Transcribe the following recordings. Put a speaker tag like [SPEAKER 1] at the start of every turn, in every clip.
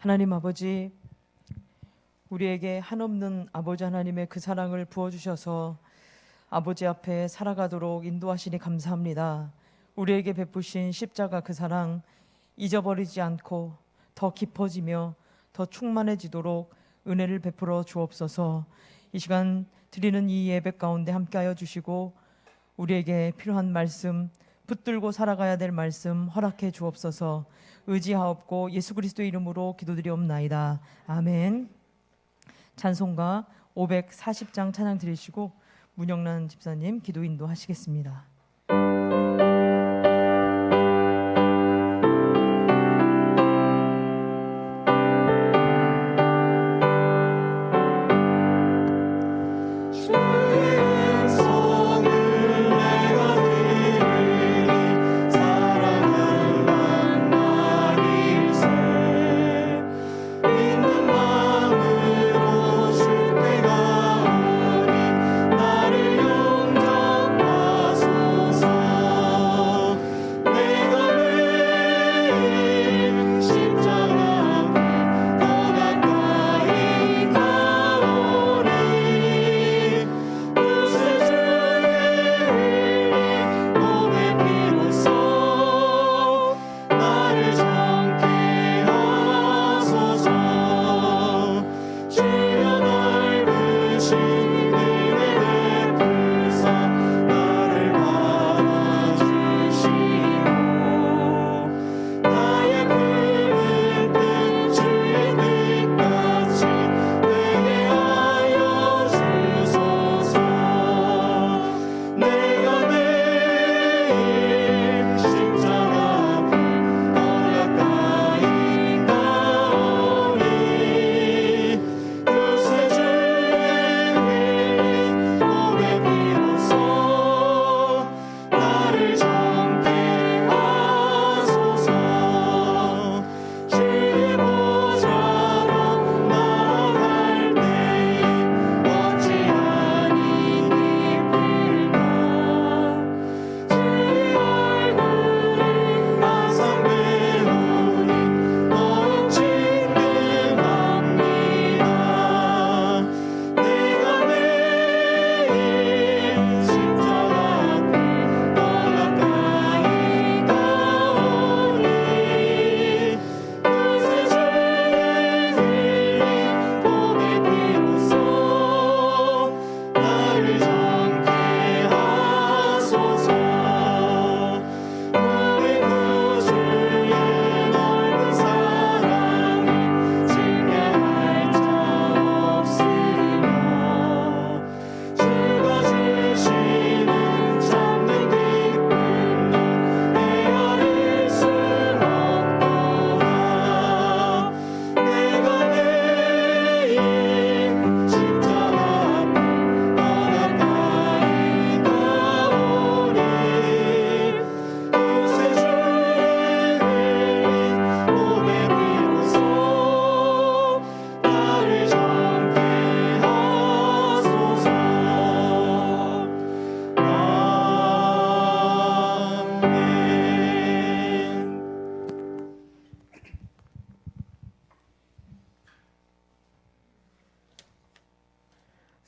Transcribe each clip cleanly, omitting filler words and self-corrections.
[SPEAKER 1] 하나님 아버지, 우리에게 한없는 아버지 하나님의 그 사랑을 부어주셔서 아버지 앞에 살아가도록 인도하시니 감사합니다. 우리에게 베푸신 십자가 그 사랑 잊어버리지 않고 더 깊어지며 더 충만해지도록 은혜를 베풀어 주옵소서. 이 시간 드리는 이 예배 가운데 함께하여 주시고 우리에게 필요한 말씀, 붙들고 살아가야 될 말씀 허락해 주옵소서. 의지하옵고 예수 그리스도의 이름으로 기도드리옵나이다. 아멘. 찬송가 540장 찬양 드리시고 문영란 집사님 기도 인도하시겠습니다.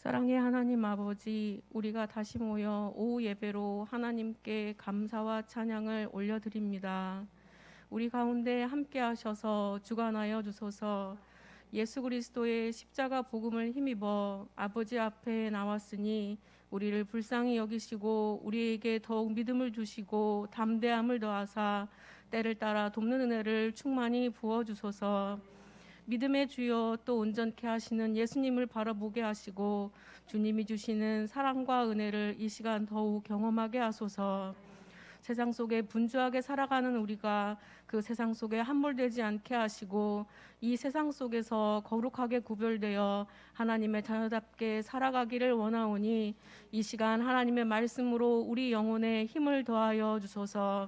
[SPEAKER 2] 사랑의 하나님 아버지, 우리가 다시 모여 오후 예배로 하나님께 감사와 찬양을 올려드립니다. 우리 가운데 함께 하셔서 주관하여 주소서. 예수 그리스도의 십자가 복음을 힘입어 아버지 앞에 나왔으니 우리를 불쌍히 여기시고 우리에게 더욱 믿음을 주시고 담대함을 더하사 때를 따라 돕는 은혜를 충만히 부어주소서. 믿음의 주여 또 온전케 하시는 예수님을 바라보게 하시고 주님이 주시는 사랑과 은혜를 이 시간 더욱 경험하게 하소서. 세상 속에 분주하게 살아가는 우리가 그 세상 속에 함몰되지 않게 하시고 이 세상 속에서 거룩하게 구별되어 하나님의 자녀답게 살아가기를 원하오니 이 시간 하나님의 말씀으로 우리 영혼에 힘을 더하여 주소서.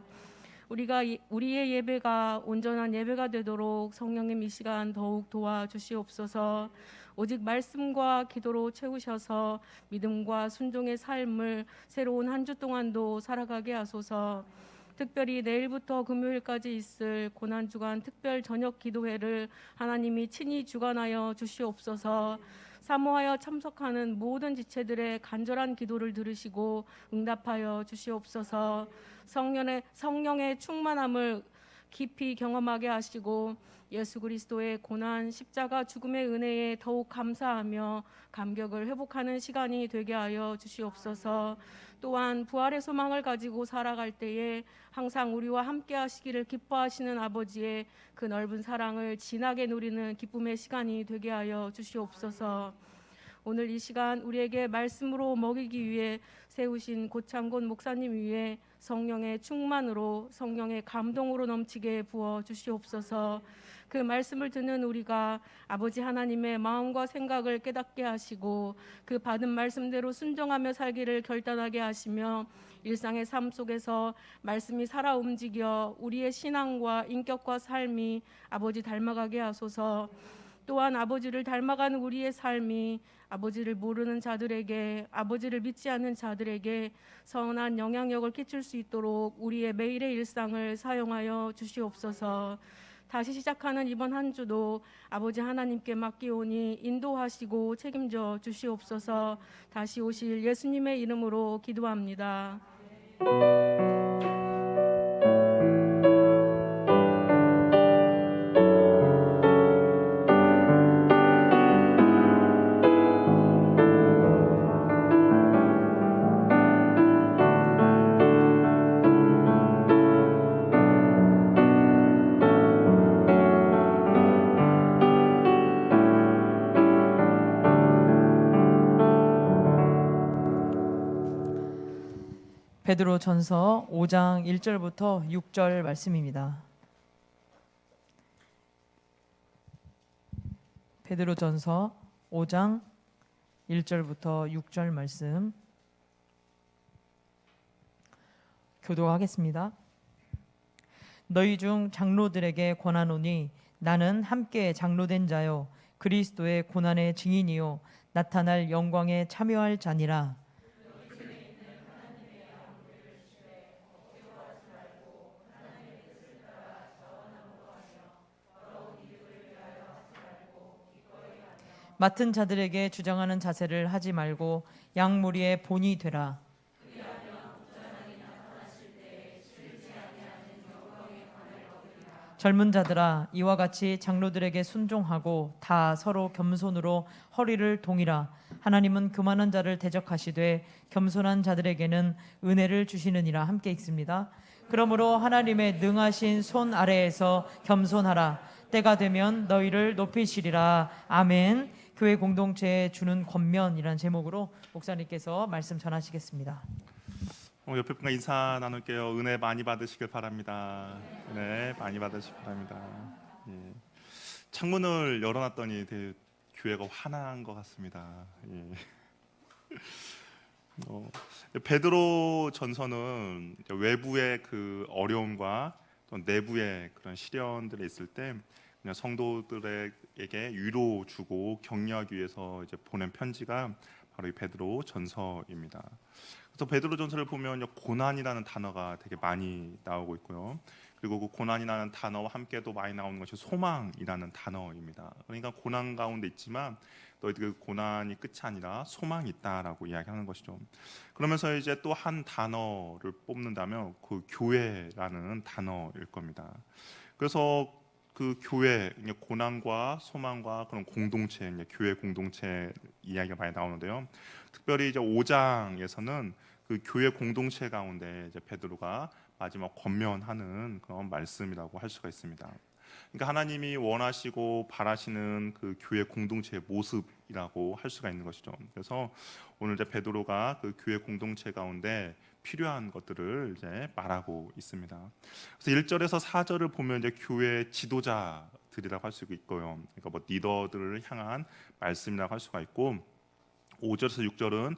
[SPEAKER 2] 우리의 예배가 온전한 예배가 되도록 성령님 이 시간 더욱 도와주시옵소서. 오직 말씀과 기도로 채우셔서 믿음과 순종의 삶을 새로운 한 주 동안도 살아가게 하소서. 특별히 내일부터 금요일까지 있을 고난주간 특별 저녁 기도회를 하나님이 친히 주관하여 주시옵소서. 사모하여 참석하는 모든 지체들의 간절한 기도를 들으시고 응답하여 주시옵소서. 성령의 충만함을 깊이 경험하게 하시고 예수 그리스도의 고난 십자가 죽음의 은혜에 더욱 감사하며 감격을 회복하는 시간이 되게 하여 주시옵소서. 또한 부활의 소망을 가지고 살아갈 때에 항상 우리와 함께 하시기를 기뻐하시는 아버지의 그 넓은 사랑을 진하게 누리는 기쁨의 시간이 되게 하여 주시옵소서. 오늘 이 시간 우리에게 말씀으로 먹이기 위해 세우신 고창곤 목사님 위에 성령의 충만으로 성령의 감동으로 넘치게 부어 주시옵소서. 그 말씀을 듣는 우리가 아버지 하나님의 마음과 생각을 깨닫게 하시고 그 받은 말씀대로 순종하며 살기를 결단하게 하시며 일상의 삶 속에서 말씀이 살아 움직여 우리의 신앙과 인격과 삶이 아버지 닮아가게 하소서. 또한 아버지를 닮아가는 우리의 삶이 아버지를 모르는 자들에게, 아버지를 믿지 않는 자들에게 선한 영향력을 끼칠 수 있도록 우리의 매일의 일상을 사용하여 주시옵소서. 다시 시작하는 이번 한 주도 아버지 하나님께 맡기오니 인도하시고 책임져 주시옵소서. 다시 오실 예수님의 이름으로 기도합니다.
[SPEAKER 1] 베드로전서 5장 1절부터 6절 말씀입니다. 베드로전서 5장 1절부터 6절 말씀 교독하겠습니다. 너희 중 장로들에게 권하노니 나는 함께 장로된 자요 그리스도의 고난의 증인이요 나타날 영광에 참여할 자니라. 맡은 자들에게 주장하는 자세를 하지 말고 양무리의 본이 되라. 젊은 자들아 이와 같이 장로들에게 순종하고 다 서로 겸손으로 허리를 동이라. 하나님은 교만한 자를 대적하시되 겸손한 자들에게는 은혜를 주시느니라. 함께 읽습니다. 그러므로 하나님의 능하신 손 아래에서 겸손하라. 때가 되면 너희를 높이시리라. 아멘. 교회 공동체에 주는 권면이라는 제목으로 목사님께서 말씀 전하시겠습니다.
[SPEAKER 3] 옆에 분과 인사 나눌게요. 은혜 많이 받으시길 바랍니다. 은혜 많이 받으시길 바랍니다. 예. 창문을 열어놨더니 되게 교회가 환한 것 같습니다. 예. 베드로 전서는 외부의 그 어려움과 또 내부의 그런 시련들이 있을 때 그냥 성도들에게 위로 주고 격려하기 위해서 이제 보낸 편지가 바로 이 베드로 전서입니다. 그래서 베드로 전서를 보면 고난이라는 단어가 되게 많이 나오고 있고요. 그리고 그 고난이라는 단어와 함께도 많이 나오는 것이 소망이라는 단어입니다. 그러니까 고난 가운데 있지만 너희들 그 고난이 끝이 아니라 소망이 있다라고 이야기하는 것이죠. 그러면서 이제 또 한 단어를 뽑는다면 그 교회라는 단어일 겁니다. 그래서 그 교회, 고난과 소망과 그런 공동체, 교회 공동체 이야기가 많이 나오는데요. 특별히 이제 5장에서는 그 교회 공동체 가운데 이제 베드로가 마지막 권면하는 그런 말씀이라고 할 수가 있습니다. 그러니까 하나님이 원하시고 바라시는 그 교회 공동체의 모습이라고 할 수가 있는 것이죠. 그래서 오늘 이제 베드로가 그 교회 공동체 가운데 필요한 것들을 이제 말하고 있습니다. 그래서 1절에서 4절을 보면 이제 교회 지도자들이라고 할 수 있고요. 그러니까 뭐 리더들을 향한 말씀이라고 할 수가 있고 5절에서 6절은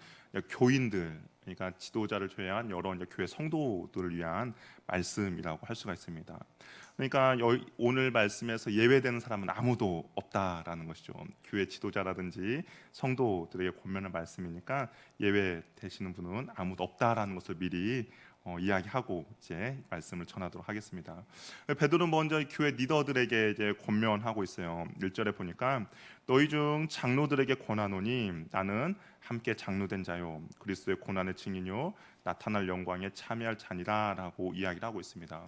[SPEAKER 3] 교인들, 그러니까 지도자를 제외한 여러 이제 교회 성도들을 위한 말씀이라고 할 수가 있습니다. 그러니까 오늘 말씀에서 예외되는 사람은 아무도 없다라는 것이죠. 교회 지도자라든지 성도들에게 권면할 말씀이니까 예외되시는 분은 아무도 없다라는 것을 미리 이야기하고 이제 말씀을 전하도록 하겠습니다. 베드로는 먼저 교회 리더들에게 이제 권면하고 있어요. 1절에 보니까 너희 중 장로들에게 권하노니 나는 함께 장로된 자요 그리스도의 고난의 증인요 나타날 영광에 참여할 자니라라고 이야기를 하고 있습니다.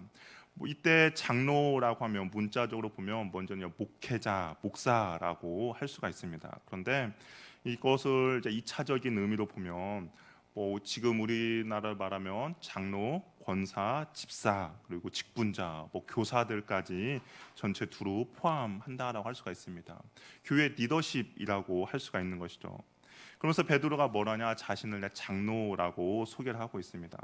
[SPEAKER 3] 이때 장로라고 하면 문자적으로 보면 먼저는 목회자, 목사라고 할 수가 있습니다. 그런데 이것을 이제 2차적인 의미로 보면 지금 우리나라를 말하면 장로, 권사, 집사 그리고 직분자, 교사들까지 전체 두루 포함한다라고 할 수가 있습니다. 교회 리더십이라고 할 수가 있는 것이죠. 그러면서 베드로가 뭐라냐 자신을 내 장로라고 소개를 하고 있습니다.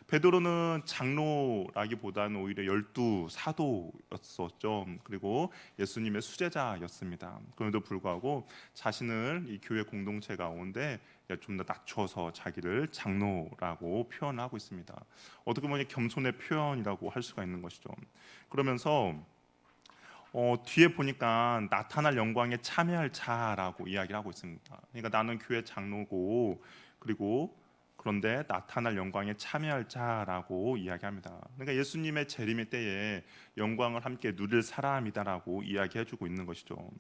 [SPEAKER 3] 베드로는 장로라기보다는 오히려 12 사도였었죠. 그리고 예수님의 수제자였습니다. 그럼에도 불구하고 자신을 이 교회 공동체 가운데 좀 더 낮춰서 자기를 장로라고 표현하고 있습니다. 어떻게 보면 겸손의 표현이라고 할 수가 있는 것이죠. 그러면서 뒤에 보니까 나타날 영광에 참여할 자라고 이야기를 하고 있습니다. 그러니까 나는 교회 장로고 그리고 그런데 나타날 영광에 참여할 자라고 이야기합니다. 그러니까 예수님의 재림의 때에 영광을 함께 누릴 사람이다라고 이야기해주고 있는 것이죠.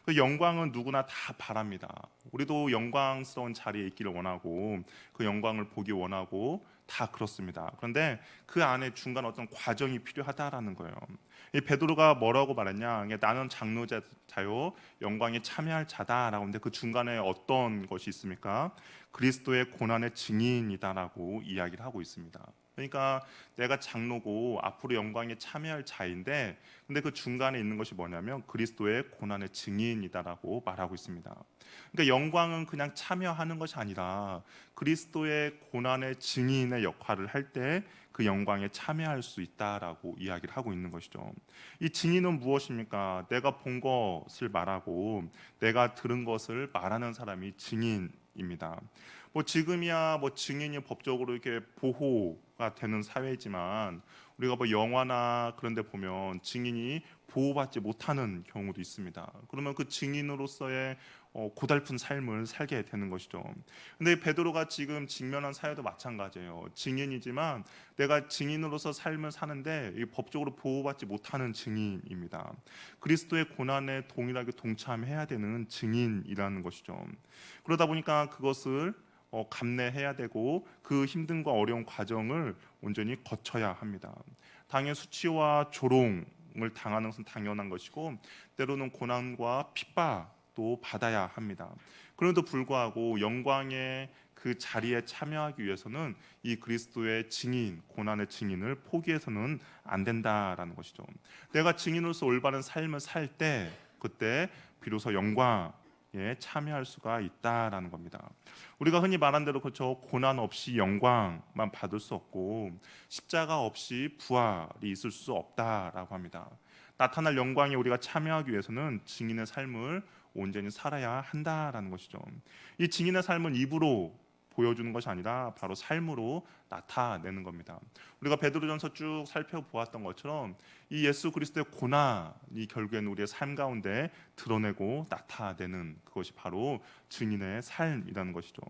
[SPEAKER 3] 그 영광은 누구나 다 바랍니다. 우리도 영광스러운 자리에 있기를 원하고 그 영광을 보기 원하고 다 그렇습니다. 그런데 그 안에 중간 어떤 과정이 필요하다라는 거예요. 이 베드로가 뭐라고 말했냐? 나는 장로자요 영광에 참여할 자다라고 하는데 그 중간에 어떤 것이 있습니까? 그리스도의 고난의 증인이다라고 이야기를 하고 있습니다. 그러니까 내가 장로고 앞으로 영광에 참여할 자인데 근데 그 중간에 있는 것이 뭐냐면 그리스도의 고난의 증인이다라고 말하고 있습니다. 그러니까 영광은 그냥 참여하는 것이 아니라 그리스도의 고난의 증인의 역할을 할 때 그 영광에 참여할 수 있다라고 이야기를 하고 있는 것이죠. 이 증인은 무엇입니까? 내가 본 것을 말하고 내가 들은 것을 말하는 사람이 증인입니다. 지금이야 증인이 법적으로 이렇게 보호가 되는 사회지만 우리가 영화나 그런 데 보면 증인이 보호받지 못하는 경우도 있습니다. 그러면 그 증인으로서의 고달픈 삶을 살게 되는 것이죠. 근데 베드로가 지금 직면한 사회도 마찬가지예요. 증인이지만 내가 증인으로서 삶을 사는데 법적으로 보호받지 못하는 증인입니다. 그리스도의 고난에 동일하게 동참해야 되는 증인이라는 것이죠. 그러다 보니까 그것을 감내해야 되고 그 힘듦과 어려운 과정을 온전히 거쳐야 합니다. 당연히 수치와 조롱을 당하는 것은 당연한 것이고 때로는 고난과 핍박도 받아야 합니다. 그럼에도 불구하고 영광의 그 자리에 참여하기 위해서는 이 그리스도의 증인, 고난의 증인을 포기해서는 안 된다라는 것이죠. 내가 증인으로서 올바른 삶을 살 때 그때 비로소 영광 참여할 수가 있다라는 겁니다. 우리가 흔히 말한 대로 그렇죠. 고난 없이 영광만 받을 수 없고 십자가 없이 부활이 있을 수 없다라고 합니다. 나타날 영광에 우리가 참여하기 위해서는 증인의 삶을 온전히 살아야 한다라는 것이죠. 이 증인의 삶은 입으로 보여주는 것이 아니라 바로 삶으로 나타내는 겁니다. 우리가 베드로전서 쭉 살펴보았던 것처럼 이 예수 그리스도의 고난이 결국에는 우리의 삶 가운데 드러내고 나타내는 그것이 바로 증인의 삶이라는 것이죠.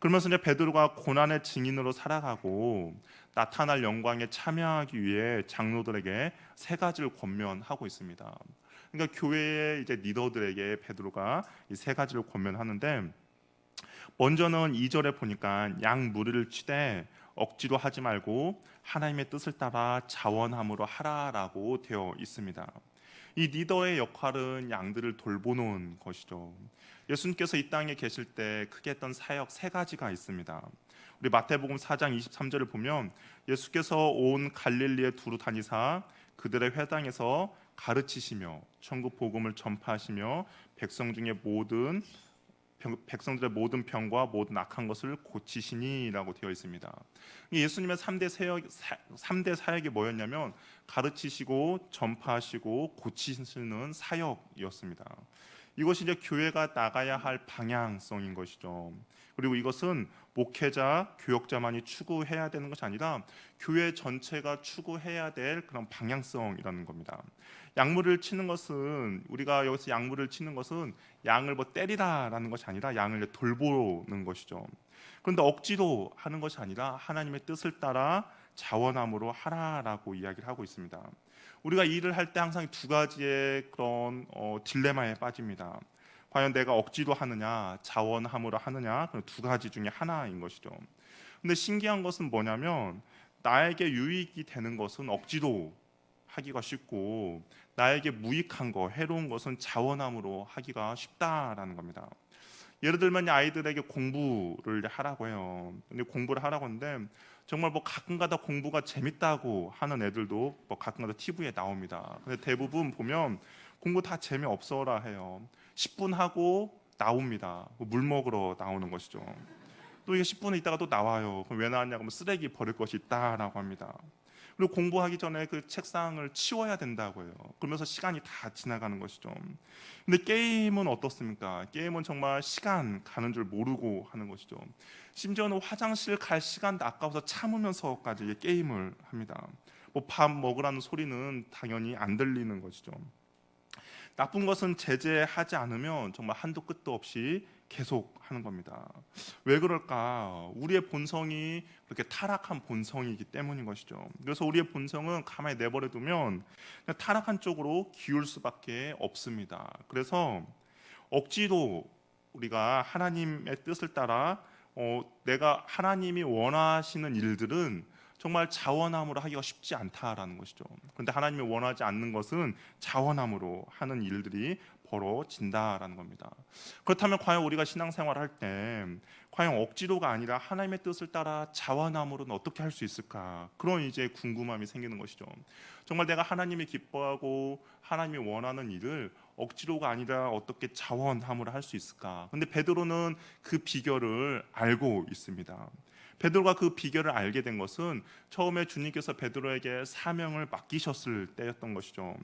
[SPEAKER 3] 그러면서 이제 베드로가 고난의 증인으로 살아가고 나타날 영광에 참여하기 위해 장로들에게 세 가지를 권면하고 있습니다. 그러니까 교회의 이제 리더들에게 베드로가 이 세 가지를 권면하는데 먼저는 2절에 보니까 양 무리를 치되 억지로 하지 말고 하나님의 뜻을 따라 자원함으로 하라라고 되어 있습니다. 이 리더의 역할은 양들을 돌보는 것이죠. 예수님께서 이 땅에 계실 때 크게 했던 사역 세 가지가 있습니다. 우리 마태복음 4장 23절을 보면 예수께서 온 갈릴리에 두루 다니사 그들의 회당에서 가르치시며 천국 복음을 전파하시며 백성들의 모든 병과 모든 악한 것을 고치시니라고 되어 있습니다. 예수님의 3대 사역이 뭐였냐면 가르치시고 전파하시고 고치시는 사역이었습니다. 이것이 이제 교회가 나가야 할 방향성인 것이죠. 그리고 이것은 목회자, 교역자만이 추구해야 되는 것이 아니라 교회 전체가 추구해야 될 그런 방향성이라는 겁니다. 양무를 치는 것은 우리가 여기서 양무를 치는 것은 양을 때리라라는 것이 아니라 양을 돌보는 것이죠. 그런데 억지로 하는 것이 아니라 하나님의 뜻을 따라 자원함으로 하라라고 이야기를 하고 있습니다. 우리가 일을 할 때 항상 두 가지의 그런 딜레마에 빠집니다. 과연 내가 억지로 하느냐, 자원함으로 하느냐, 그 두 가지 중에 하나인 것이죠. 근데 신기한 것은 뭐냐면 나에게 유익이 되는 것은 억지로 하기가 쉽고 나에게 무익한 거, 해로운 것은 자원함으로 하기가 쉽다라는 겁니다. 예를 들면 아이들에게 공부를 하라고 해요. 근데 공부를 하라고 하는데 정말 뭐 가끔가다 공부가 재밌다고 하는 애들도 뭐 가끔가다 TV에 나옵니다. 근데 대부분 보면 공부 다 재미없어라 해요. 10분 하고 나옵니다. 물 먹으러 나오는 것이죠. 또 이게 10분 있다가 또 나와요. 그럼 왜 나왔냐고 하면 쓰레기 버릴 것이 있다라고 합니다. 그리고 공부하기 전에 그 책상을 치워야 된다고 해요. 그러면서 시간이 다 지나가는 것이죠. 근데 게임은 어떻습니까? 게임은 정말 시간 가는 줄 모르고 하는 것이죠. 심지어는 화장실 갈 시간도 아까워서 참으면서까지 게임을 합니다. 뭐 밥 먹으라는 소리는 당연히 안 들리는 것이죠. 나쁜 것은 제재하지 않으면 정말 한도 끝도 없이 계속 하는 겁니다. 왜 그럴까? 우리의 본성이 그렇게 타락한 본성이기 때문인 것이죠. 그래서 우리의 본성은 가만히 내버려 두면 그냥 타락한 쪽으로 기울 수밖에 없습니다. 그래서 억지로 우리가 하나님의 뜻을 따라 내가 하나님이 원하시는 일들은 정말 자원함으로 하기가 쉽지 않다라는 것이죠. 그런데 하나님이 원하지 않는 것은 자원함으로 하는 일들이 벌어진다라는 겁니다. 그렇다면 과연 우리가 신앙생활을 할 때 과연 억지로가 아니라 하나님의 뜻을 따라 자원함으로는 어떻게 할 수 있을까? 그런 이제 궁금함이 생기는 것이죠. 정말 내가 하나님이 기뻐하고 하나님이 원하는 일을 억지로가 아니라 어떻게 자원함으로 할 수 있을까? 근데 베드로는 그 비결을 알고 있습니다. 베드로가 그 비결을 알게 된 것은 처음에 주님께서 베드로에게 사명을 맡기셨을 때였던 것이죠.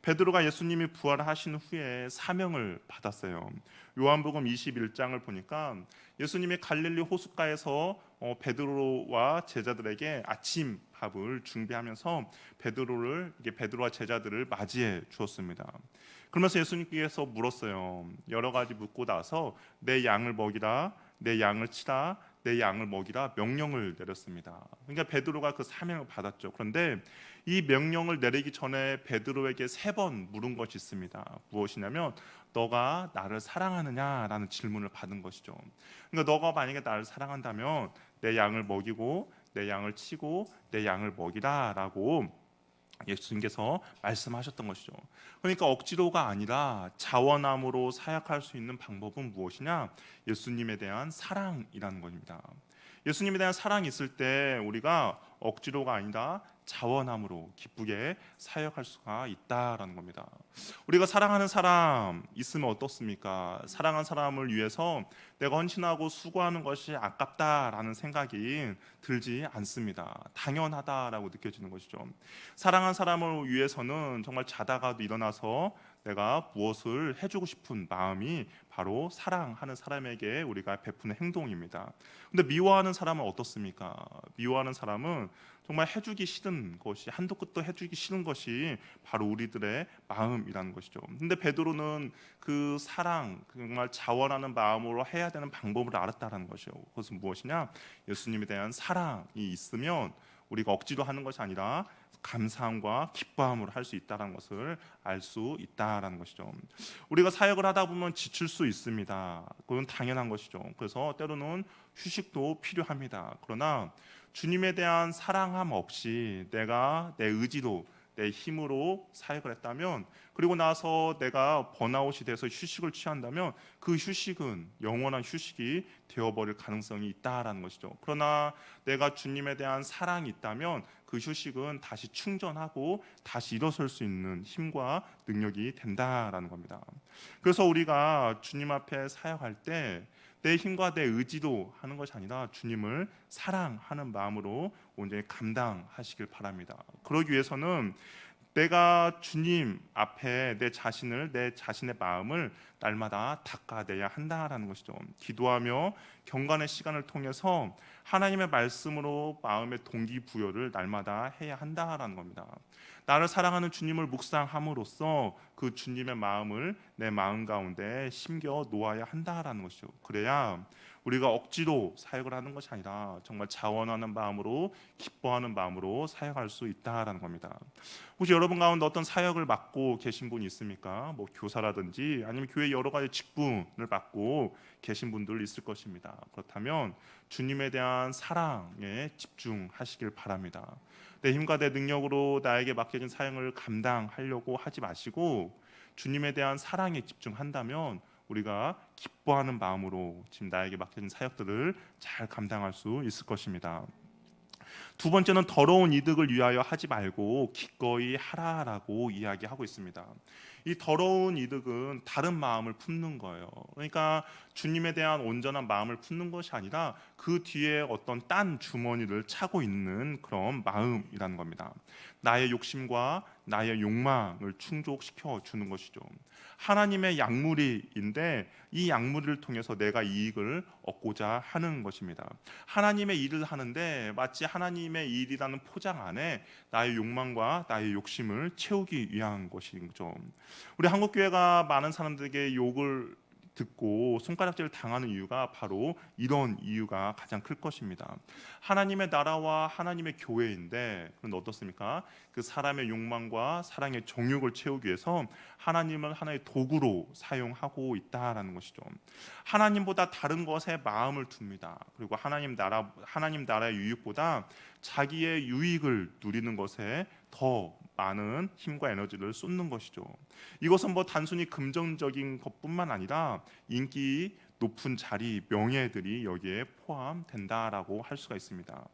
[SPEAKER 3] 베드로가 예수님이 부활하신 후에 사명을 받았어요. 요한복음 21장을 보니까 예수님이 갈릴리 호숫가에서 베드로와 제자들에게 아침 밥을 준비하면서 베드로와 제자들을 맞이해 주었습니다. 그러면서 예수님께서 물었어요. 여러 가지 묻고 나서 내 양을 먹이라, 내 양을 치라, 내 양을 먹이라 명령을 내렸습니다. 그러니까 베드로가 그 사명을 받았죠. 그런데 이 명령을 내리기 전에 베드로에게 3번 물은 것이 있습니다. 무엇이냐면 너가 나를 사랑하느냐라는 질문을 받은 것이죠. 그러니까 너가 만약에 나를 사랑한다면 내 양을 먹이고 내 양을 치고 내 양을 먹이라라고 예수님께서 말씀하셨던 것이죠. 그러니까 억지로가 아니라 자원함으로 사역할 수 있는 방법은 무엇이냐? 예수님에 대한 사랑이라는 것입니다. 예수님에 대한 사랑이 있을 때 우리가 억지로가 아니라 자원함으로 기쁘게 사역할 수가 있다라는 겁니다. 우리가 사랑하는 사람 있으면 어떻습니까? 사랑하는 사람을 위해서 내가 헌신하고 수고하는 것이 아깝다라는 생각이 들지 않습니다. 당연하다라고 느껴지는 것이죠. 사랑하는 사람을 위해서는 정말 자다가도 일어나서 내가 무엇을 해주고 싶은 마음이 바로 사랑하는 사람에게 우리가 베푸는 행동입니다. 근데 미워하는 사람은 어떻습니까? 미워하는 사람은 정말 해주기 싫은 것이, 한도 끝도 해주기 싫은 것이 바로 우리들의 마음이라는 것이죠. 근데 베드로는 그 사랑, 정말 자원하는 마음으로 해야 되는 방법을 알았다는 것이요. 그것은 무엇이냐? 예수님에 대한 사랑이 있으면 우리가 억지로 하는 것이 아니라 감사함과 기뻐함으로 할 수 있다는 것을 알 수 있다라는 것이죠. 우리가 사역을 하다 보면 지칠 수 있습니다. 그건 당연한 것이죠. 그래서 때로는 휴식도 필요합니다. 그러나 주님에 대한 사랑함 없이 내가 내 의지로 내 힘으로 사역을 했다면, 그리고 나서 내가 번아웃이 돼서 휴식을 취한다면 그 휴식은 영원한 휴식이 되어버릴 가능성이 있다라는 것이죠. 그러나 내가 주님에 대한 사랑이 있다면 그 휴식은 다시 충전하고 다시 일어설 수 있는 힘과 능력이 된다라는 겁니다. 그래서 우리가 주님 앞에 사역할 때 내 힘과 내 의지로 하는 것이 아니라 주님을 사랑하는 마음으로 온전히 감당하시길 바랍니다. 그러기 위해서는 내가 주님 앞에 내 자신의 마음을 날마다 닦아내야 한다라는 것이죠. 기도하며 경건의 시간을 통해서 하나님의 말씀으로 마음의 동기부여를 날마다 해야 한다라는 겁니다. 나를 사랑하는 주님을 묵상함으로써 그 주님의 마음을 내 마음 가운데 심겨 놓아야 한다라는 것이죠. 그래야 우리가 억지로 사역을 하는 것이 아니라 정말 자원하는 마음으로, 기뻐하는 마음으로 사역할 수 있다라는 겁니다. 혹시 여러분 가운데 어떤 사역을 맡고 계신 분이 있습니까? 뭐 교사라든지 아니면 교회 여러 가지 직분을 맡고 계신 분들 있을 것입니다. 그렇다면 주님에 대한 사랑에 집중하시길 바랍니다. 내 힘과 내 능력으로 나에게 맡겨진 사역을 감당하려고 하지 마시고 주님에 대한 사랑에 집중한다면 우리가 기뻐하는 마음으로 지금 나에게 맡겨진 사역들을 잘 감당할 수 있을 것입니다. 두 번째는 더러운 이득을 위하여 하지 말고 기꺼이 하라라고 이야기하고 있습니다. 이 더러운 이득은 다른 마음을 품는 거예요. 그러니까 주님에 대한 온전한 마음을 품는 것이 아니라 그 뒤에 어떤 딴 주머니를 차고 있는 그런 마음이라는 겁니다. 나의 욕심과 나의 욕망을 충족시켜 주는 것이죠. 하나님의 약물인데 이 약물을 통해서 내가 이익을 얻고자 하는 것입니다. 하나님의 일을 하는데 마치 하나님의 일이라는 포장 안에 나의 욕망과 나의 욕심을 채우기 위한 것이죠. 우리 한국교회가 많은 사람들에게 욕을 듣고 손가락질을 당하는 이유가 바로 이런 이유가 가장 클 것입니다. 하나님의 나라와 하나님의 교회인데 그런데 어떻습니까? 그 사람의 욕망과 사랑의 정욕을 채우기 위해서 하나님을 하나의 도구로 사용하고 있다라는 것이죠. 하나님보다 다른 것에 마음을 둡니다. 그리고 하나님 나라의 유익보다 자기의 유익을 누리는 것에 더 많은 힘과 에너지를 쏟는 것이죠. 이것은 뭐 단순히 금전적인 것뿐만 아니라 인기, 높은 자리, 명예들이 여기에 포함된다라고 할 수가 있습니다.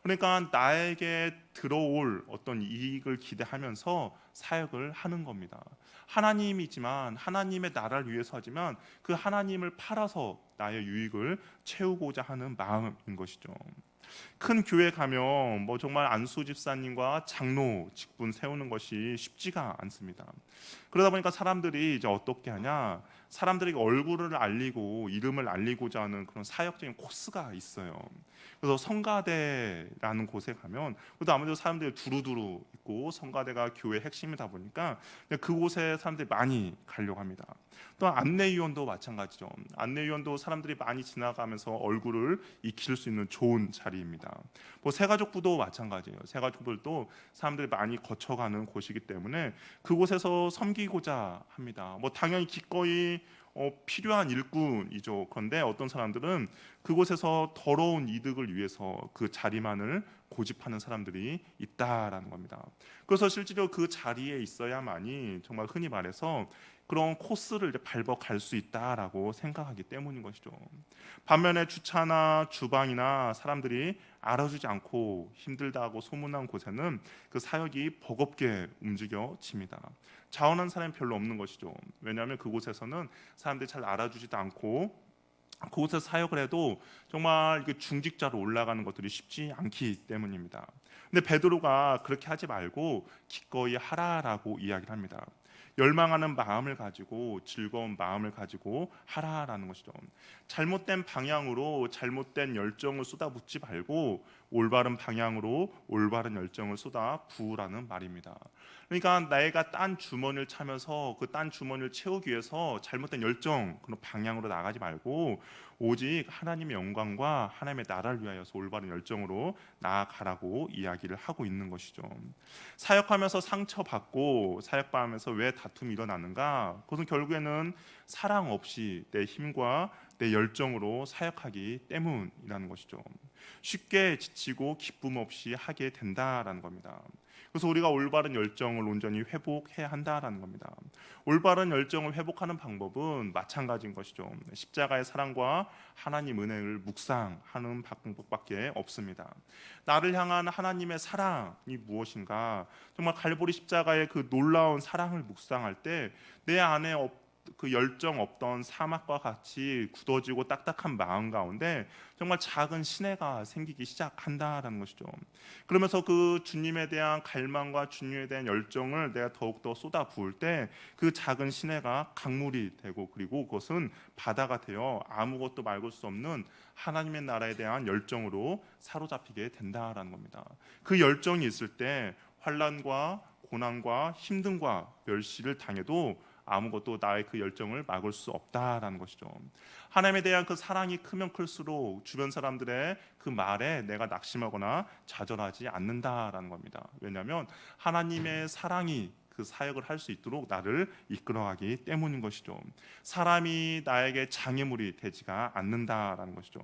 [SPEAKER 3] 그러니까 나에게 들어올 어떤 이익을 기대하면서 사역을 하는 겁니다. 하나님이지만 하나님의 나라를 위해서 하지만 그 하나님을 팔아서 나의 유익을 채우고자 하는 마음인 것이죠. 큰 교회 가면 뭐 정말 안수 집사님과 장로 직분 세우는 것이 쉽지가 않습니다. 그러다 보니까 사람들이 이제 어떻게 하냐? 사람들에게 얼굴을 알리고 이름을 알리고자 하는 그런 사역적인 코스가 있어요. 그래서 성가대라는 곳에 가면 그래도 아무래도 사람들이 두루두루 있고 성가대가 교회 핵심이다 보니까 그곳에 사람들이 많이 가려고 합니다. 또 안내위원도 마찬가지죠. 안내위원도 사람들이 많이 지나가면서 얼굴을 익힐 수 있는 좋은 자리입니다. 뭐 새가족부도 마찬가지예요. 새가족부도 사람들이 많이 거쳐가는 곳이기 때문에 그곳에서 섬기고자 합니다. 뭐 당연히 기꺼이 필요한 일꾼이죠. 그런데 어떤 사람들은 그곳에서 더러운 이득을 위해서 그 자리만을 고집하는 사람들이 있다라는 겁니다. 그래서 실제로 그 자리에 있어야만이 정말 흔히 말해서 그런 코스를 이제 밟아 갈 수 있다라고 생각하기 때문인 것이죠. 반면에 주차나 주방이나 사람들이 알아주지 않고 힘들다고 소문난 곳에는 그 사역이 버겁게 움직여집니다. 자원한 사람이 별로 없는 것이죠. 왜냐하면 그곳에서는 사람들이 잘 알아주지도 않고 그곳에서 사역을 해도 정말 중직자로 올라가는 것들이 쉽지 않기 때문입니다. 근데 베드로가 그렇게 하지 말고 기꺼이 하라라고 이야기를 합니다. 열망하는 마음을 가지고 즐거운 마음을 가지고 하라라는 것이죠. 잘못된 방향으로 잘못된 열정을 쏟아붓지 말고 올바른 방향으로 올바른 열정을 쏟아부으라는 말입니다. 그러니까 내가 딴 주머니를 차면서 그 딴 주머니를 채우기 위해서 잘못된 열정, 그런 방향으로 나가지 말고 오직 하나님의 영광과 하나님의 나라를 위하여서 올바른 열정으로 나아가라고 이야기를 하고 있는 것이죠. 사역하면서 상처받고 사역하면서 왜 다툼이 일어나는가? 그것은 결국에는 사랑 없이 내 힘과 내 열정으로 사역하기 때문이라는 것이죠. 쉽게 지치고 기쁨 없이 하게 된다라는 겁니다. 그래서 우리가 올바른 열정을 온전히 회복해야 한다라는 겁니다. 올바른 열정을 회복하는 방법은 마찬가지인 것이죠. 십자가의 사랑과 하나님 은혜를 묵상하는 방법밖에 없습니다. 나를 향한 하나님의 사랑이 무엇인가? 정말 갈보리 십자가의 그 놀라운 사랑을 묵상할 때 내 안에 그 열정 없던 사막과 같이 굳어지고 딱딱한 마음 가운데 정말 작은 시내가 생기기 시작한다라는 것이죠. 그러면서 그 주님에 대한 갈망과 주님에 대한 열정을 내가 더욱더 쏟아부을 때 그 작은 시내가 강물이 되고 그리고 그것은 바다가 되어 아무것도 막을 수 없는 하나님의 나라에 대한 열정으로 사로잡히게 된다라는 겁니다. 그 열정이 있을 때 환난과 고난과 힘듦과 멸시를 당해도 아무것도 나의 그 열정을 막을 수 없다라는 것이죠. 하나님에 대한 그 사랑이 크면 클수록 주변 사람들의 그 말에 내가 낙심하거나 좌절하지 않는다라는 겁니다. 왜냐하면 하나님의 사랑이 그 사역을 할 수 있도록 나를 이끌어가기 때문인 것이죠. 사람이 나에게 장애물이 되지가 않는다라는 것이죠.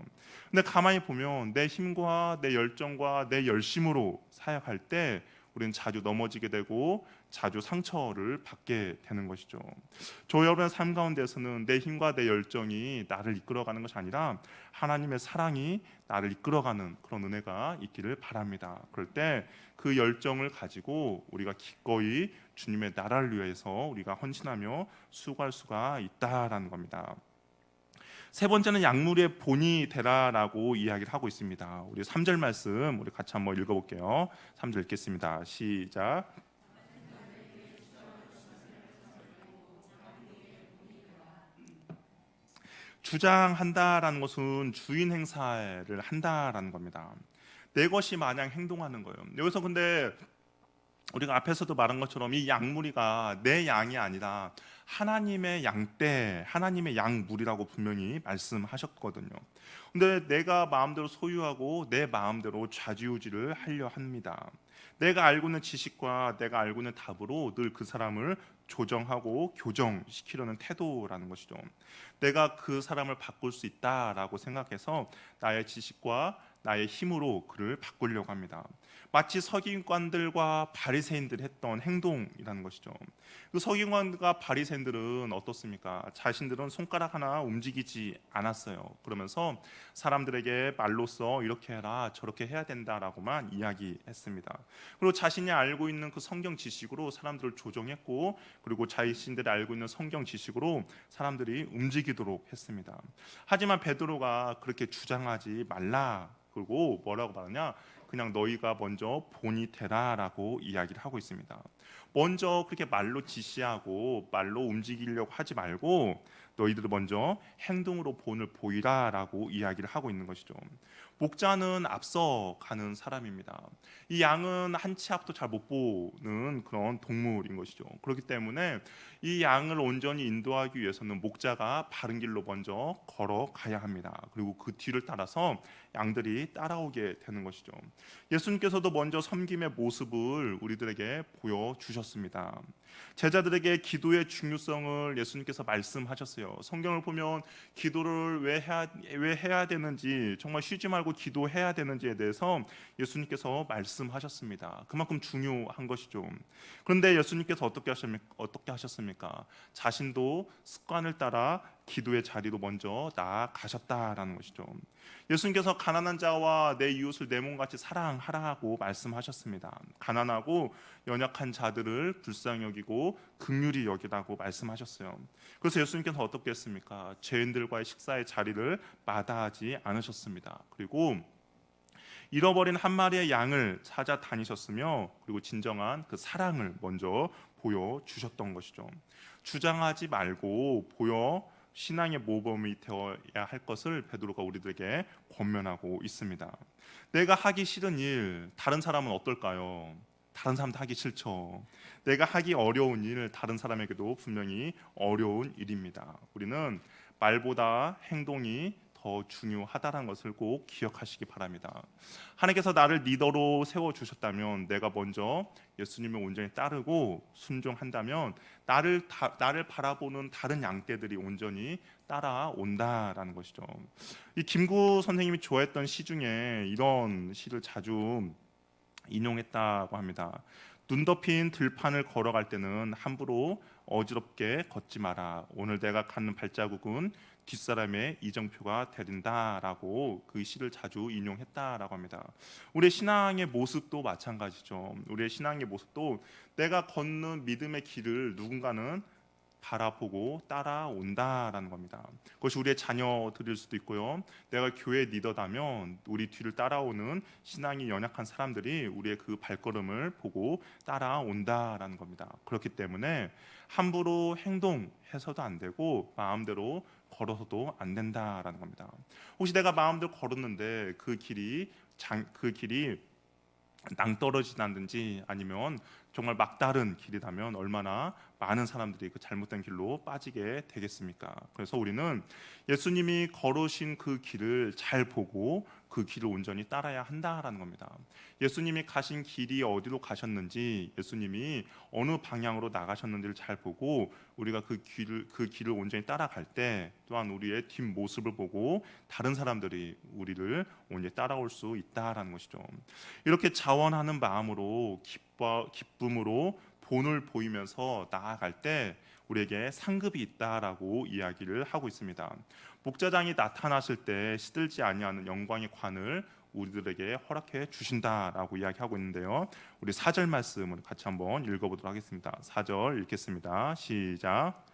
[SPEAKER 3] 근데 가만히 보면 내 힘과 내 열정과 내 열심으로 사역할 때 우리는 자주 넘어지게 되고 자주 상처를 받게 되는 것이죠. 저 여러분의 삶 가운데서는 내 힘과 내 열정이 나를 이끌어가는 것이 아니라 하나님의 사랑이 나를 이끌어가는 그런 은혜가 있기를 바랍니다. 그럴 때 그 열정을 가지고 우리가 기꺼이 주님의 나라를 위해서 우리가 헌신하며 수고할 수가 있다라는 겁니다. 세 번째는 약물의 본이 되라라고 이야기를 하고 있습니다. 우리 3절 말씀 우리 같이 한번 읽어볼게요. 3절 읽겠습니다. 시작. 주장한다라는 것은 주인 행사를 한다라는 겁니다. 내 것이 마냥 행동하는 거예요. 여기서 근데 우리가 앞에서도 말한 것처럼 이 양무리가 내 양이 아니라 하나님의 양떼, 하나님의 양물이라고 분명히 말씀하셨거든요. 근데 내가 마음대로 소유하고 내 마음대로 좌지우지를 하려 합니다. 내가 알고 있는 지식과 내가 알고 있는 답으로 늘 그 사람을 조정하고 교정시키려는 태도라는 것이죠. 내가 그 사람을 바꿀 수 있다라고 생각해서 나의 지식과 나의 힘으로 그를 바꾸려고 합니다. 마치 서기관들과 바리새인들이 했던 행동이라는 것이죠. 그 서기관과 바리새인들은 어떻습니까? 자신들은 손가락 하나 움직이지 않았어요. 그러면서 사람들에게 말로써 이렇게 해라 저렇게 해야 된다라고만 이야기했습니다. 그리고 자신이 알고 있는 그 성경 지식으로 사람들을 조정했고, 그리고 자신들이 알고 있는 성경 지식으로 사람들이 움직이도록 했습니다. 하지만 베드로가 그렇게 주장하지 말라, 그리고 뭐라고 말하냐, 그냥 너희가 먼저 본이 되라라고 이야기를 하고 있습니다. 먼저 그렇게 말로 지시하고 말로 움직이려고 하지 말고 너희들은 먼저 행동으로 본을 보이라라고 이야기를 하고 있는 것이죠. 목자는 앞서 가는 사람입니다. 이 양은 한 치 앞도 잘 못 보는 그런 동물인 것이죠. 그렇기 때문에 이 양을 온전히 인도하기 위해서는 목자가 바른 길로 먼저 걸어가야 합니다. 그리고 그 뒤를 따라서 양들이 따라오게 되는 것이죠. 예수님께서도 먼저 섬김의 모습을 우리들에게 보여주셨습니다. 제자들에게 기도의 중요성을 예수님께서 말씀하셨어요. 성경을 보면 기도를 왜 해야 되는지, 정말 쉬지 말고 기도해야 되는지에 대해서 예수님께서 말씀하셨습니다. 그만큼 중요한 것이죠. 그런데 예수님께서 어떻게 하셨습니까? 자신도 습관을 따라 기도의 자리로 먼저 나아가셨다라는 것이죠. 예수님께서 가난한 자와 내 이웃을 내 몸같이 사랑하라고 말씀하셨습니다. 가난하고 연약한 자들을 불쌍히 여기고 긍휼히 여기라고 말씀하셨어요. 그래서 예수님께서 어떻게 했습니까? 죄인들과의 식사의 자리를 마다하지 않으셨습니다. 그리고 잃어버린 한 마리의 양을 찾아다니셨으며, 그리고 진정한 그 사랑을 먼저 보여주셨던 것이죠. 주장하지 말고 보여 신앙의 모범이 되어야 할 것을 베드로가 우리들에게 권면하고 있습니다. 내가 하기 싫은 일, 다른 사람은 어떨까요? 다른 사람도 하기 싫죠. 내가 하기 어려운 일, 다른 사람에게도 분명히 어려운 일입니다. 우리는 말보다 행동이 더 중요하다는 것을 꼭 기억하시기 바랍니다. 하나님께서 나를 리더로 세워주셨다면, 내가 먼저 예수님을 온전히 따르고 순종한다면 나를 바라보는 다른 양떼들이 온전히 따라온다라는 것이죠. 이 김구 선생님이 좋아했던 시 중에 이런 시를 자주 인용했다고 합니다. 눈 덮인 들판을 걸어갈 때는 함부로 어지럽게 걷지 마라. 오늘 내가 갖는 발자국은 뒷사람의 이정표가 되린다라고 그 시를 자주 인용했다라고 합니다. 우리의 신앙의 모습도 마찬가지죠. 우리의 신앙의 모습도 내가 걷는 믿음의 길을 누군가는 바라보고 따라온다라는 겁니다. 그것이 우리의 자녀들일 수도 있고요. 내가 교회 리더다면 우리 뒤를 따라오는 신앙이 연약한 사람들이 우리의 그 발걸음을 보고 따라온다라는 겁니다. 그렇기 때문에 함부로 행동해서도 안 되고 마음대로 걸어서도 안 된다라는 겁니다. 혹시 내가 마음대로 걸었는데 그 길이 낭떠러지다든지 아니면 정말 막다른 길이라면 얼마나 많은 사람들이 그 잘못된 길로 빠지게 되겠습니까? 그래서 우리는 예수님이 걸으신 그 길을 잘 보고 그 길을 온전히 따라야 한다라는 겁니다. 예수님이 가신 길이 어디로 가셨는지, 예수님이 어느 방향으로 나가셨는지를 잘 보고 우리가 그 길을 온전히 따라갈 때 또한 우리의 뒷모습을 보고 다른 사람들이 우리를 온전히 따라올 수 있다라는 것이죠. 이렇게 자원하는 마음으로 기쁨으로 본을 보이면서 나아갈 때 우리에게 상급이 있다라고 이야기를 하고 있습니다. 목자장이 나타나실 때 시들지 아니하는 영광의 관을 우리들에게 허락해 주신다라고 이야기하고 있는데요. 우리 4절 말씀을 같이 한번 읽어보도록 하겠습니다. 4절 읽겠습니다. 시작.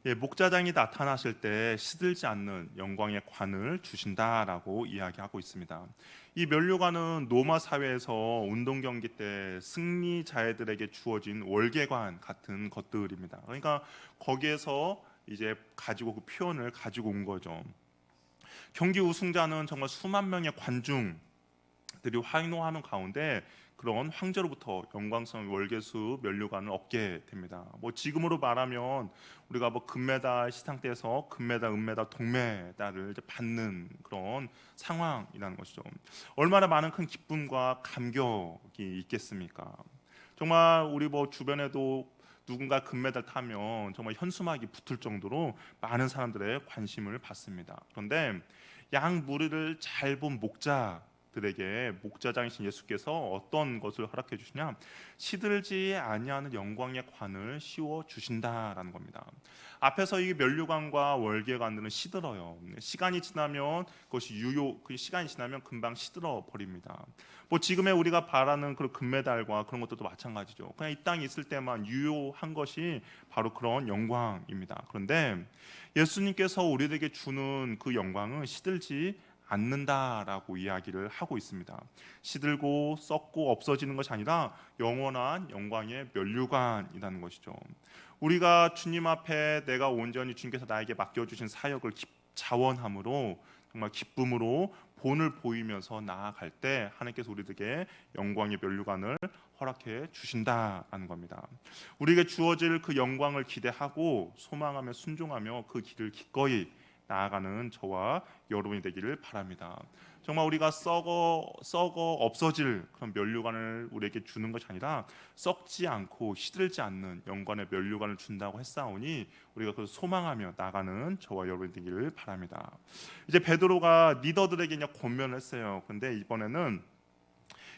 [SPEAKER 3] 예, 목자장이 나타나실 때 시들지 않는 영광의 관을 주신다라고 이야기하고 있습니다. 이 면류관은 로마 사회에서 운동 경기 때 승리자들에게 주어진 월계관 같은 것들입니다. 그러니까 거기에서 이제 가지고 그 표현을 가지고 온 거죠. 경기 우승자는 정말 수만 명의 관중들이 환호하는 가운데 그런 황제로부터 영광스러운 월계수 면류관을 얻게 됩니다. 뭐 지금으로 말하면 우리가 뭐 금메달 시상대에서 금메달, 은메달, 동메달을 이제 받는 그런 상황이라는 것이죠. 얼마나 많은 큰 기쁨과 감격이 있겠습니까? 정말 우리 뭐 주변에도 누군가 금메달 타면 정말 현수막이 붙을 정도로 많은 사람들의 관심을 받습니다. 그런데 양 무리를 잘 본 목자들에게 목자장이신 예수께서 어떤 것을 허락해 주시냐? 시들지 아니하는 영광의 관을 씌워 주신다라는 겁니다. 앞에서 이 면류관과 월계관들은 시들어요. 시간이 지나면 그것이 그 시간이 지나면 금방 시들어 버립니다. 뭐 지금의 우리가 바라는 그런 금메달과 그런 것들도 마찬가지죠. 그냥 이 땅에 있을 때만 유효한 것이 바로 그런 영광입니다. 그런데 예수님께서 우리에게 주는 그 영광은 시들지 않는다라고 이야기를 하고 있습니다. 시들고 썩고 없어지는 것이 아니라 영원한 영광의 면류관이라는 것이죠. 우리가 주님 앞에 내가 온전히 주님께서 나에게 맡겨주신 사역을 자원함으로 정말 기쁨으로 본을 보이면서 나아갈 때 하나님께서 우리에게 영광의 면류관을 허락해 주신다는 겁니다. 우리에게 주어질 그 영광을 기대하고 소망하며 순종하며 그 길을 기꺼이 나아가는 저와 여러분이 되기를 바랍니다. 정말 우리가 썩어 없어질 그런 면류관을 우리에게 주는 것이 아니라 썩지 않고 시들지 않는 영광의 면류관을 준다고 했사오니 우리가 그 소망하며 나가는 저와 여러분이 되기를 바랍니다. 이제 베드로가 리더들에게 권면을 했어요. 그런데 이번에는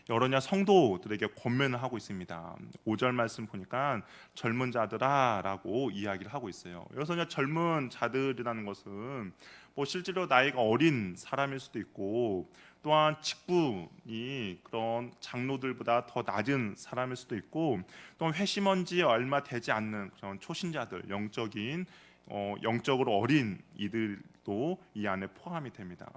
[SPEAKER 3] 여러 성도들에게 권면을 하고 있습니다. 5절 말씀 보니까 젊은 자들아라고 이야기를 하고 있어요. 여기서 젊은 자들이라는 것은 뭐 실제로 나이가 어린 사람일 수도 있고 또한 직분이 그런 장로들보다 더 낮은 사람일 수도 있고 또한 회심한 지 얼마 되지 않는 그런 초신자들, 영적으로 어린 이들도 이 안에 포함이 됩니다.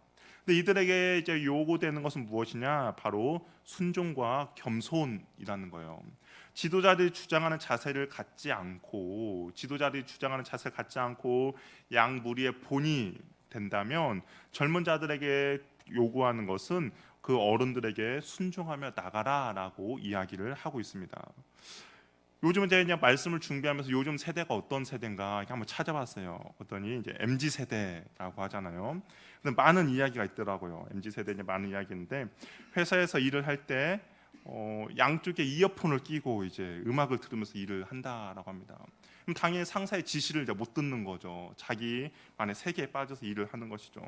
[SPEAKER 3] 근데 이들에게 이제 요구되는 것은 무엇이냐? 바로 순종과 겸손이라는 거예요. 지도자들이 주장하는 자세를 갖지 않고 양 무리의 본이 된다면 젊은 자들에게 요구하는 것은 그 어른들에게 순종하며 나가라라고 이야기를 하고 있습니다. 요즘은 제가 그냥 말씀을 준비하면서 요즘 세대가 어떤 세대인가 한번 찾아봤어요. 그랬더니 이제 MZ 세대라고 하잖아요. 근데 많은 이야기가 있더라고요. MZ 세대에 많은 이야기인데 회사에서 일을 할 때 양쪽에 이어폰을 끼고 이제 음악을 들으면서 일을 한다라고 합니다. 그럼 당연히 상사의 지시를 이제 못 듣는 거죠. 자기만의 세계에 빠져서 일을 하는 것이죠.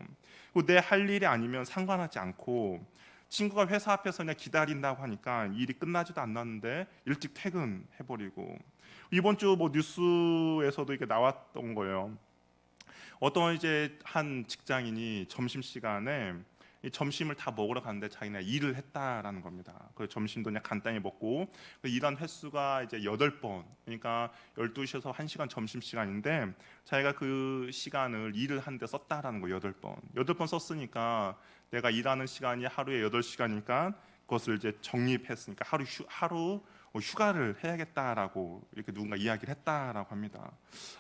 [SPEAKER 3] 그리고 내 할 일이 아니면 상관하지 않고 친구가 회사 앞에서 그냥 기다린다고 하니까 일이 끝나지도 않았는데 일찍 퇴근해버리고 이번 주 뭐 뉴스에서도 이게 나왔던 거예요. 어떤 이제 한 직장인이 점심 시간에 점심을 다 먹으러 갔는데 자기네 일을 했다라는 겁니다. 그 점심도 그냥 간단히 먹고 일한 횟수가 이제 8번, 그러니까 12시에서 1시간 점심 시간인데 자기가 그 시간을 일을 하는데 썼다라는 거 8번 썼으니까 내가 일하는 시간이 하루에 8시간이니까 그것을 이제 적립했으니까 하루 휴가를 해야겠다라고 이렇게 누군가 이야기를 했다라고 합니다.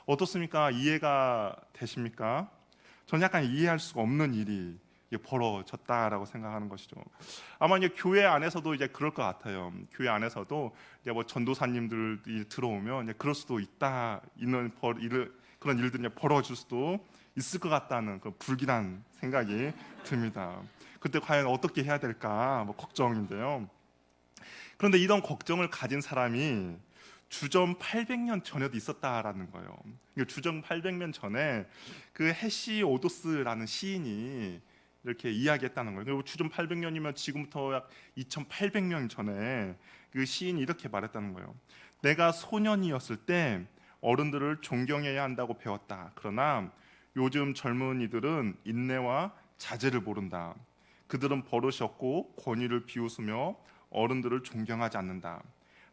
[SPEAKER 3] 어떻습니까? 이해가 되십니까? 저는 약간 이해할 수가 없는 일이 이게 벌어졌다라고 생각하는 것이죠. 아마 이제 교회 안에서도 이제 그럴 것 같아요. 교회 안에서도 이제 뭐 전도사님들이 들어오면 이제 그럴 수도 있다, 그런 일들이 이제 벌어질 수도 있을 것 같다는 그 불길한 생각이 듭니다. 그때 과연 어떻게 해야 될까 뭐 걱정인데요. 그런데 이런 걱정을 가진 사람이 주전 800년 전에도 있었다라는 거예요. 주전 800년 전에 그 헤시오도스라는 시인이 이렇게 이야기했다는 거예요. 그리고 주전 800년이면 지금부터 약 2800년 전에 그 시인이 이렇게 말했다는 거예요. 내가 소년이었을 때 어른들을 존경해야 한다고 배웠다. 그러나 요즘 젊은이들은 인내와 자제를 모른다. 그들은 버릇이 없고 권위를 비웃으며 어른들을 존경하지 않는다.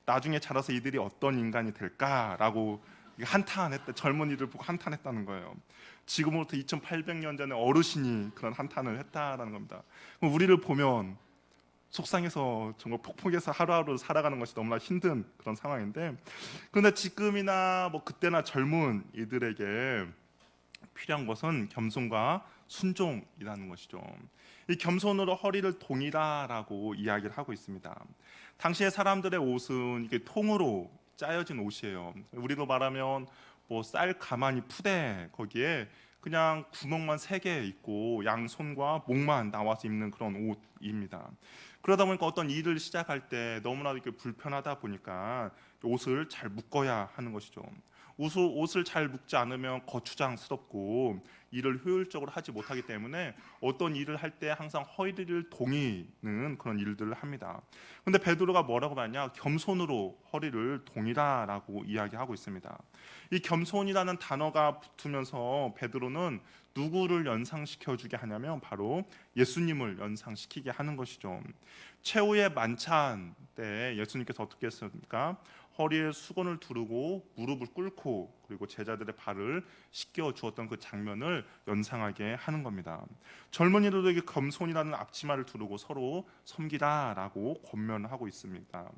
[SPEAKER 3] 나중에 자라서 이들이 어떤 인간이 될까라고 한탄했다. 젊은이들 보고 한탄했다는 거예요. 지금으로부터 2800년 전에 어르신이 그런 한탄을 했다라는 겁니다. 그럼 우리를 보면 속상해서 정말 폭풍해서 하루하루 살아가는 것이 너무나 힘든 그런 상황인데, 그런데 지금이나 뭐 그때나 젊은 이들에게 필요한 것은 겸손과 순종이라는 것이죠. 이 겸손으로 허리를 동이라라고 이야기를 하고 있습니다. 당시의 사람들의 옷은 이게 통으로 짜여진 옷이에요. 우리로 말하면 뭐 쌀 가마니 푸대, 거기에 그냥 구멍만 3개 있고 양손과 목만 나와서 입는 그런 옷입니다. 그러다 보니까 어떤 일을 시작할 때 너무나도 이렇게 불편하다 보니까 옷을 잘 묶어야 하는 것이죠. 옷을 잘 묶지 않으면 거추장스럽고 일을 효율적으로 하지 못하기 때문에 어떤 일을 할 때 항상 허리를 동이는 그런 일들을 합니다. 그런데 베드로가 뭐라고 하냐? 겸손으로 허리를 동이라라고 이야기하고 있습니다. 이 겸손이라는 단어가 붙으면서 베드로는 누구를 연상시켜 주게 하냐면 바로 예수님을 연상시키게 하는 것이죠. 최후의 만찬 때 예수님께서 어떻게 했습니까? 허리에 수건을 두르고 무릎을 꿇고 그리고 제자들의 발을 씻겨 주었던 그 장면을 연상하게 하는 겁니다. 젊은이들에게 겸손이라는 앞치마를 두르고 서로 섬기라라고 권면하고 있습니다.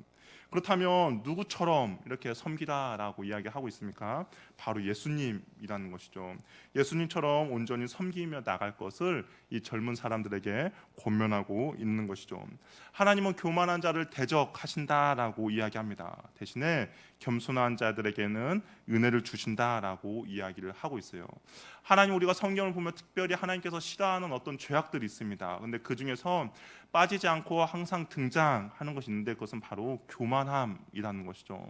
[SPEAKER 3] 그렇다면 누구처럼 이렇게 섬기라라고 이야기하고 있습니까? 바로 예수님이라는 것이죠. 예수님처럼 온전히 섬기며 나갈 것을 이 젊은 사람들에게 권면하고 있는 것이죠. 하나님은 교만한 자를 대적하신다라고 이야기합니다. 대신에 겸손한 자들에게는 은혜를 주신다라고 이야기를 하고 있어요. 하나님, 우리가 성경을 보면 특별히 하나님께서 싫어하는 어떤 죄악들이 있습니다. 근데 그 중에서 빠지지 않고 항상 등장하는 것이 있는데 그것은 바로 교만함이라는 것이죠.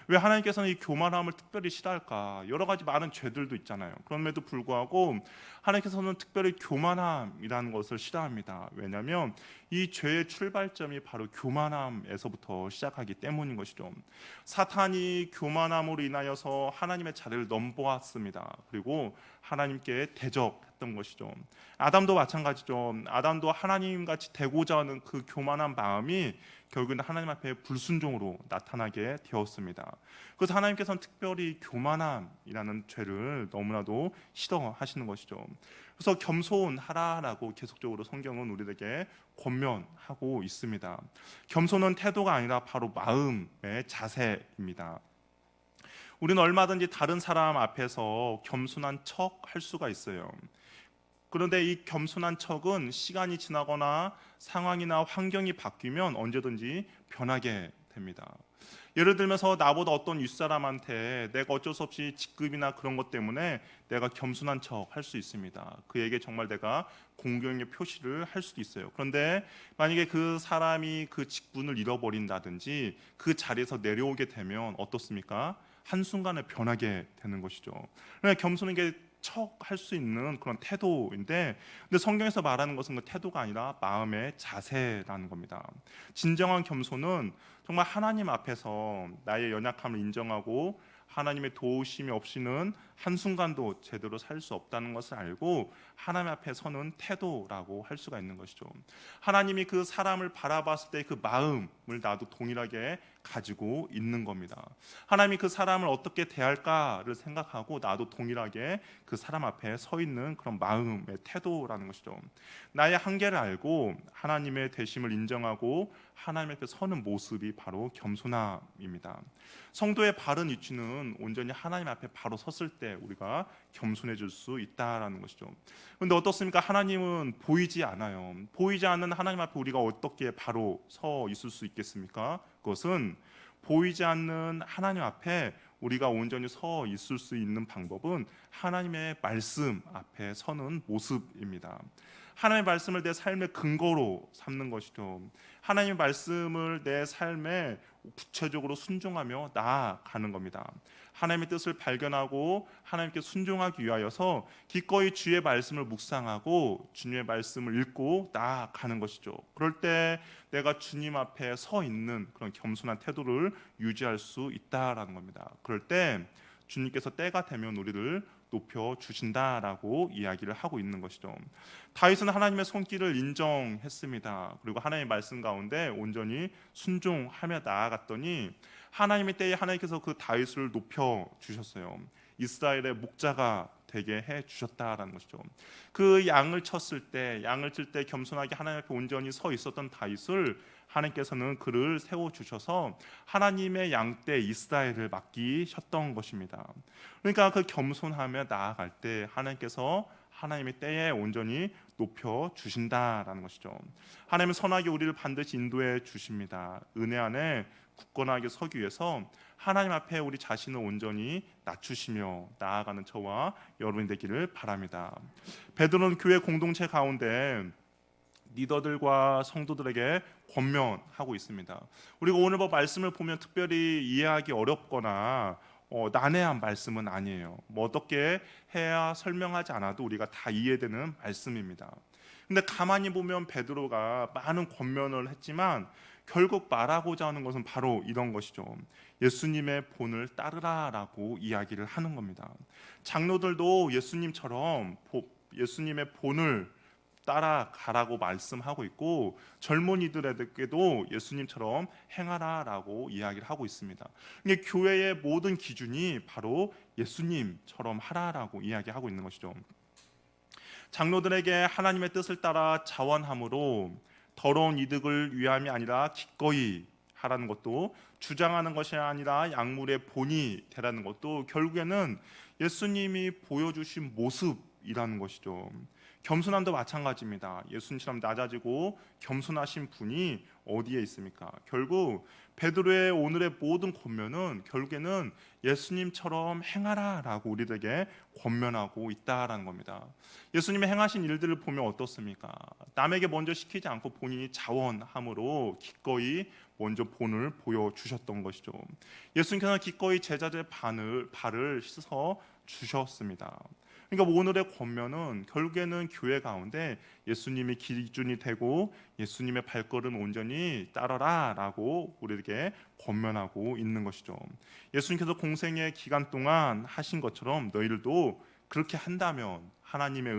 [SPEAKER 3] 왜 하나님께서는 이 교만함을 특별히 싫어할까? 여러 가지 많은 죄들도 있잖아요. 그럼에도 불구하고 하나님께서는 특별히 교만함이라는 것을 싫어합니다. 왜냐하면 이 죄의 출발점이 바로 교만함에서부터 시작하기 때문인 것이죠. 사탄이 교만함으로 인하여서 하나님의 자리를 넘보았습니다. 그리고 하나님께 대적했던 것이죠. 아담도 마찬가지죠. 아담도 하나님같이 되고자 하는 그 교만한 마음이 결국은 하나님 앞에 불순종으로 나타나게 되었습니다. 그래서 하나님께서는 특별히 교만함이라는 죄를 너무나도 싫어하시는 것이죠. 그래서 겸손하라라고 계속적으로 성경은 우리에게 권면하고 있습니다. 겸손은 태도가 아니라 바로 마음의 자세입니다. 우리는 얼마든지 다른 사람 앞에서 겸손한 척 할 수가 있어요. 그런데 이 겸손한 척은 시간이 지나거나 상황이나 환경이 바뀌면 언제든지 변하게 됩니다. 예를 들면서 나보다 어떤 윗사람한테 내가 어쩔 수 없이 직급이나 그런 것 때문에 내가 겸손한 척 할 수 있습니다. 그에게 정말 내가 공경의 표시를 할 수도 있어요. 그런데 만약에 그 사람이 그 직분을 잃어버린다든지 그 자리에서 내려오게 되면 어떻습니까? 한순간에 변하게 되는 것이죠. 그러니까 겸손한 게 척할 수 있는 그런 태도인데, 근데 성경에서 말하는 것은 그 태도가 아니라 마음의 자세라는 겁니다. 진정한 겸손은 정말 하나님 앞에서 나의 연약함을 인정하고 하나님의 도우심이 없이는 한순간도 제대로 살 수 없다는 것을 알고 하나님 앞에 서는 태도라고 할 수가 있는 것이죠. 하나님이 그 사람을 바라봤을 때 그 마음을 나도 동일하게 가지고 있는 겁니다. 하나님이 그 사람을 어떻게 대할까를 생각하고 나도 동일하게 그 사람 앞에 서 있는 그런 마음의 태도라는 것이죠. 나의 한계를 알고 하나님의 되심을 인정하고 하나님 앞에 서는 모습이 바로 겸손함입니다. 성도의 바른 위치는 온전히 하나님 앞에 바로 섰을 때 때 우리가 겸손해질 수 있다라는 것이죠. 그런데 어떻습니까? 하나님은 보이지 않아요. 보이지 않는 하나님 앞에 우리가 어떻게 바로 서 있을 수 있겠습니까? 그것은 보이지 않는 하나님 앞에 우리가 온전히 서 있을 수 있는 방법은 하나님의 말씀 앞에 서는 모습입니다. 하나님의 말씀을 내 삶의 근거로 삼는 것이죠. 하나님의 말씀을 내 삶에 구체적으로 순종하며 나아가는 겁니다. 하나님의 뜻을 발견하고 하나님께 순종하기 위하여서 기꺼이 주의 말씀을 묵상하고 주님의 말씀을 읽고 나아가는 것이죠. 그럴 때 내가 주님 앞에 서 있는 그런 겸손한 태도를 유지할 수 있다라는 겁니다. 그럴 때 주님께서 때가 되면 우리를 높여 주신다라고 이야기를 하고 있는 것이죠. 다윗은 하나님의 손길을 인정했습니다. 그리고 하나님의 말씀 가운데 온전히 순종하며 나아갔더니 하나님의 때에 하나님께서 그 다윗을 높여 주셨어요. 이스라엘의 목자가 되게 해 주셨다라는 것이죠. 그 양을 칠 때 겸손하게 하나님 앞에 온전히 서 있었던 다윗을 하나님께서는 그를 세워 주셔서 하나님의 양떼 이스라엘을 맡기셨던 것입니다. 그러니까 그 겸손하며 나아갈 때 하나님께서 하나님의 때에 온전히 높여 주신다라는 것이죠. 하나님은 선하게 우리를 반드시 인도해 주십니다. 은혜 안에 굳건하게 서기 위해서 하나님 앞에 우리 자신을 온전히 낮추시며 나아가는 저와 여러분이 되기를 바랍니다. 베드로는 교회 공동체 가운데 리더들과 성도들에게 권면하고 있습니다. 우리가 오늘 말씀을 보면 특별히 이해하기 어렵거나 난해한 말씀은 아니에요. 어떻게 해야 설명하지 않아도 우리가 다 이해되는 말씀입니다. 근데 가만히 보면 베드로가 많은 권면을 했지만 결국 말하고자 하는 것은 바로 이런 것이죠. 예수님의 본을 따르라라고 이야기를 하는 겁니다. 장로들도 예수님처럼 예수님의 본을 따라가라고 말씀하고 있고 젊은이들에게도 예수님처럼 행하라라고 이야기를 하고 있습니다. 이게 교회의 모든 기준이 바로 예수님처럼 하라라고 이야기하고 있는 것이죠. 장로들에게 하나님의 뜻을 따라 자원함으로 더러운 이득을 위함이 아니라 기꺼이 하라는 것도, 주장하는 것이 아니라 약물의 본이 되라는 것도 결국에는 예수님이 보여주신 모습이라는 것이죠. 겸손함도 마찬가지입니다. 예수님처럼 낮아지고 겸손하신 분이 어디에 있습니까? 결국 베드로의 오늘의 모든 권면은 결국에는 예수님처럼 행하라라고 우리들에게 권면하고 있다라는 겁니다. 예수님의 행하신 일들을 보면 어떻습니까? 남에게 먼저 시키지 않고 본인이 자원함으로 기꺼이 먼저 본을 보여주셨던 것이죠. 예수님께서는 기꺼이 제자들의 발을 씻어 주셨습니다. 그러니까 오늘의 권면은 결국에는 교회 가운데 예수님이 기준이 되고 예수님의 발걸음 온전히 따라라라고 우리에게 권면하고 있는 것이죠. 예수님께서 공생의 기간 동안 하신 것처럼 너희들도 그렇게 한다면 하나님이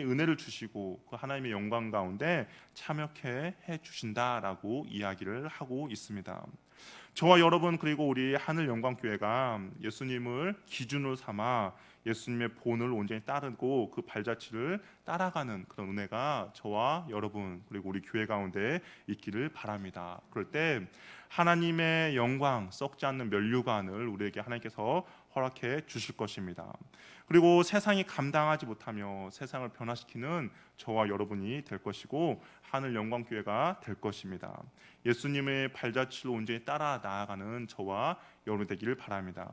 [SPEAKER 3] 은혜를 주시고 그 하나님의 영광 가운데 참여케 해 주신다라고 이야기를 하고 있습니다. 저와 여러분 그리고 우리 하늘 영광 교회가 예수님을 기준으로 삼아 예수님의 본을 온전히 따르고 그 발자취를 따라가는 그런 은혜가 저와 여러분 그리고 우리 교회 가운데 있기를 바랍니다. 그럴 때 하나님의 영광 썩지 않는 면류관을 우리에게 하나님께서 허락해 주실 것입니다. 그리고 세상이 감당하지 못하며 세상을 변화시키는 저와 여러분이 될 것이고 하늘 영광 교회가 될 것입니다. 예수님의 발자취를 온전히 따라 나아가는 저와 여러분 되기를 바랍니다.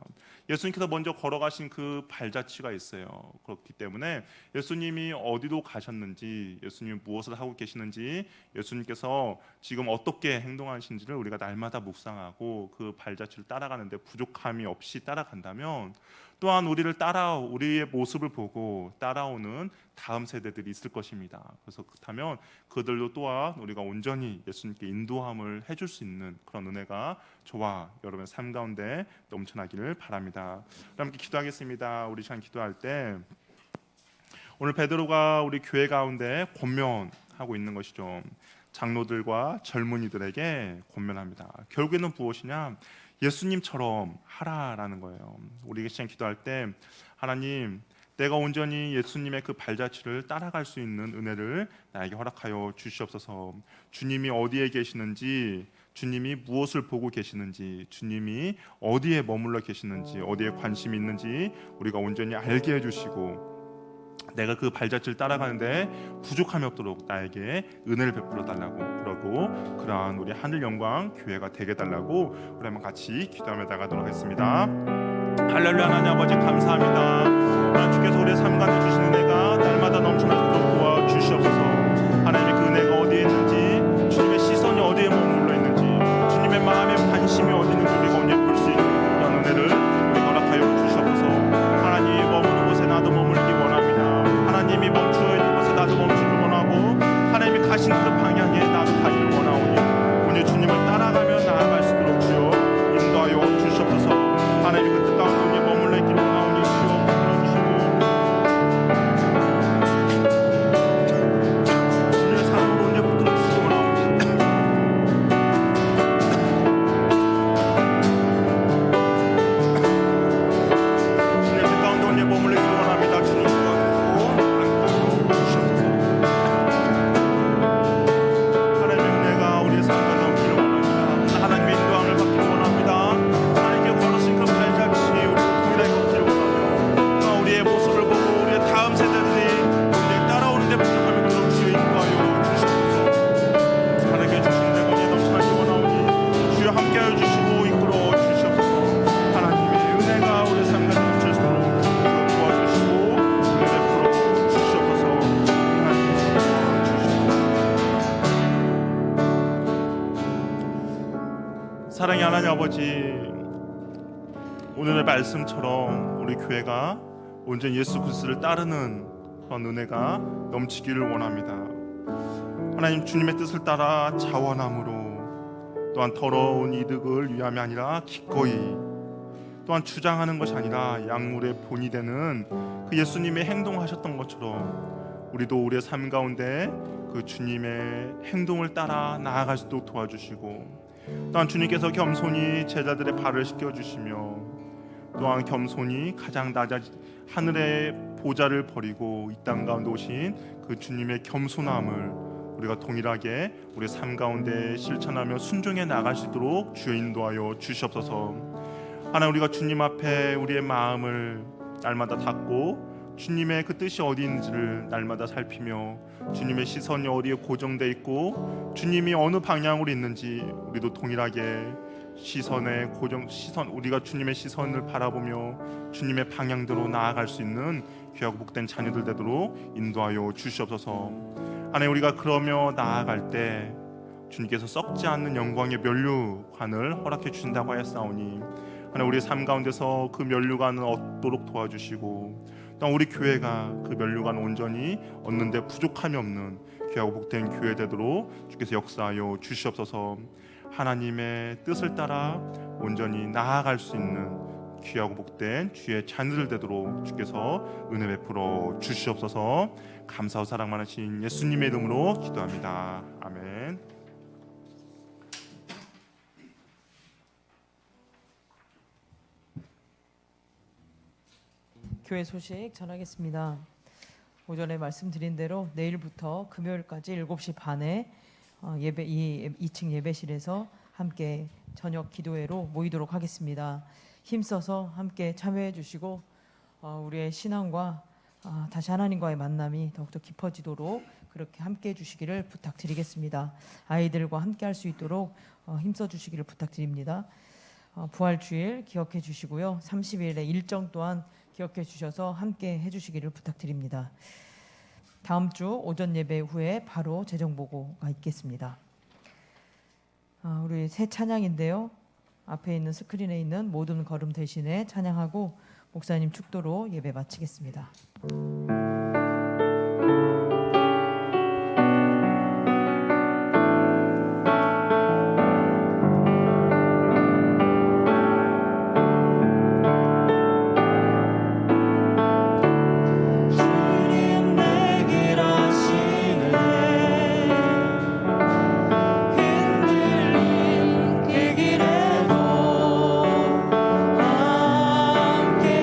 [SPEAKER 3] 예수님께서 먼저 걸어가신 그 발자취가 있어요. 그렇기 때문에 예수님이 어디로 가셨는지, 예수님 무엇을 하고 계시는지, 예수님께서 지금 어떻게 행동하시는지를 우리가 날마다 묵상하고 그 발자취를 따라가는데 부족함이 없이 따라간다면 또한 우리의 모습을 보고 따라오는 다음 세대들이 있을 것입니다. 그래서 그렇다면 그들도 또한 우리가 온전히 예수님께 인도함을 해줄 수 있는 그런 은혜가 저와 여러분의 삶 가운데 넘쳐나기를 바랍니다. 함께 기도하겠습니다. 우리 시간 기도할 때 오늘 베드로가 우리 교회 가운데 권면하고 있는 것이죠. 장로들과 젊은이들에게 권면합니다. 결국에는 무엇이냐? 예수님처럼 하라라는 거예요. 우리 시간 기도할 때 하나님, 내가 온전히 예수님의 그 발자취를 따라갈 수 있는 은혜를 나에게 허락하여 주시옵소서. 주님이 어디에 계시는지 주님이 무엇을 보고 계시는지, 주님이 어디에 머물러 계시는지, 어디에 관심이 있는지 우리가 온전히 알게 해주시고, 내가 그 발자취를 따라가는데 부족함이 없도록 나에게 은혜를 베풀어 달라고 그러고, 그러한 우리 하늘 영광 교회가 되게 달라고 우리 한번 같이 기도하며 나가도록 하겠습니다. 할렐루야. 하나님 아버지 감사합니다. 주께서 우리의 삶 가운데 주신 은혜가 날마다 넘쳐나도록 도와주시옵소서. 하나님의 그 은혜가 어디에 있는지, 주님의 시선이 어디에 머물러 있는지, 주님의 마음의 관심이 어디 있는지 우리가 언제 볼 수 있는 그런 은혜를 우리 허락하여 주시옵소서. 하나님 머무는 곳에 나도 머물기 원합니다. 하나님이 멈추어 있는 곳에 나도 멈추기 원하고, 하나님이 가신 그 방향에 나도 가기를 원하오니 오늘 주님을 따라가며 나아갈 수 있도록 주여 인도하여 주시옵소서. 하나님이 그 뜻 가운데 우리의 머물러 있기를 원하오니 주여 불러주시고, 주님의 사랑으로 언제 붙들어 주시기 원하오니 주님의 뜻 가운데 언제 머물러 있기를 원합니다. 주님 도와주시고 주시옵소서. 하나님의 은혜가 우리의 삶 가운데 넘기를 원합니다. 하나님의 인도함을 받기를 원합니다. 하나님께 걸으신 그 발자취 우리 동일하게 걷기를 원하며, 우리의 모습을 보고 우리의 다음 세대들이 우리를 따라오는 데 부족함이 있도록 주여 인도하여 주시옵소서. 하나님께 주신 은혜가 우리에 넘쳐나기 원하오니 주여 함께하여 주시고 이끌어 주시옵소서. 하나님의 은혜가 우리의 삶 가운데 넘칠 수 있도록 도와주시고 은혜 베풀어 주시옵소서. 하나님 주시옵소서. 사랑의 하나님 아버지, 오늘의 말씀처럼 우리 교회가 온전히 예수 그리스도를 따르는 그런 은혜가 넘치기를 원합니다. 하나님, 주님의 뜻을 따라 자원함으로, 또한 더러운 이득을 위함이 아니라 기꺼이, 또한 주장하는 것이 아니라 약물의 본이 되는 그 예수님의 행동하셨던 것처럼 우리도 우리의 삶 가운데 그 주님의 행동을 따라 나아갈 수 있도록 도와주시고, 또한 주님께서 겸손히 제자들의 발을 씻겨주시며, 또한 겸손히 가장 낮아 하늘의 보좌를 버리고 이 땅 가운데 오신 그 주님의 겸손함을 우리가 동일하게 우리 삶 가운데 실천하며 순종해 나갈 수 있도록 주여 인도하여 주시옵소서. 하나님, 우리가 주님 앞에 우리의 마음을 날마다 닫고 주님의 그 뜻이 어디 있는지를 날마다 살피며, 주님의 시선이 어디에 고정돼 있고 주님이 어느 방향으로 있는지 우리도 동일하게 우리가 주님의 시선을 바라보며 주님의 방향대로 나아갈 수 있는 귀하고 복된 자녀들 되도록 인도하여 주시옵소서. 하나님, 우리가 그러며 나아갈 때 주님께서 썩지 않는 영광의 면류관을 허락해 주신다고 하였사오니, 하나님, 우리의 삶 가운데서 그 면류관을 얻도록 도와주시고, 또 우리 교회가 그 면류관 온전히 얻는데 부족함이 없는 귀하고 복된 교회 되도록 주께서 역사하여 주시옵소서. 하나님의 뜻을 따라 온전히 나아갈 수 있는 귀하고 복된 주의 자녀들 되도록 주께서 은혜 베풀어 주시옵소서. 감사하고 사랑 많으신 예수님의 이름으로 기도합니다. 아멘.
[SPEAKER 1] 교회 소식 전하겠습니다. 오전에 말씀드린 대로 내일부터 금요일까지 7시 반에 예배 2층 예배실에서 함께 저녁 기도회로 모이도록 하겠습니다. 힘써서 함께 참여해 주시고 우리의 신앙과 다시 하나님과의 만남이 더욱더 깊어지도록 그렇게 함께 해 주시기를 부탁드리겠습니다. 아이들과 함께 할 수 있도록 힘써 주시기를 부탁드립니다. 부활주일 기억해 주시고요. 30일의 일정 또한 기억해 주셔서 함께 해 주시기를 부탁드립니다. 다음 주 오전 예배 후에 바로 재정보고가 있겠습니다. 우리 새 찬양인데요. 앞에 있는 스크린에 있는 모든 걸음 대신에 찬양하고 목사님 축도로 예배 마치겠습니다.
[SPEAKER 4] 함께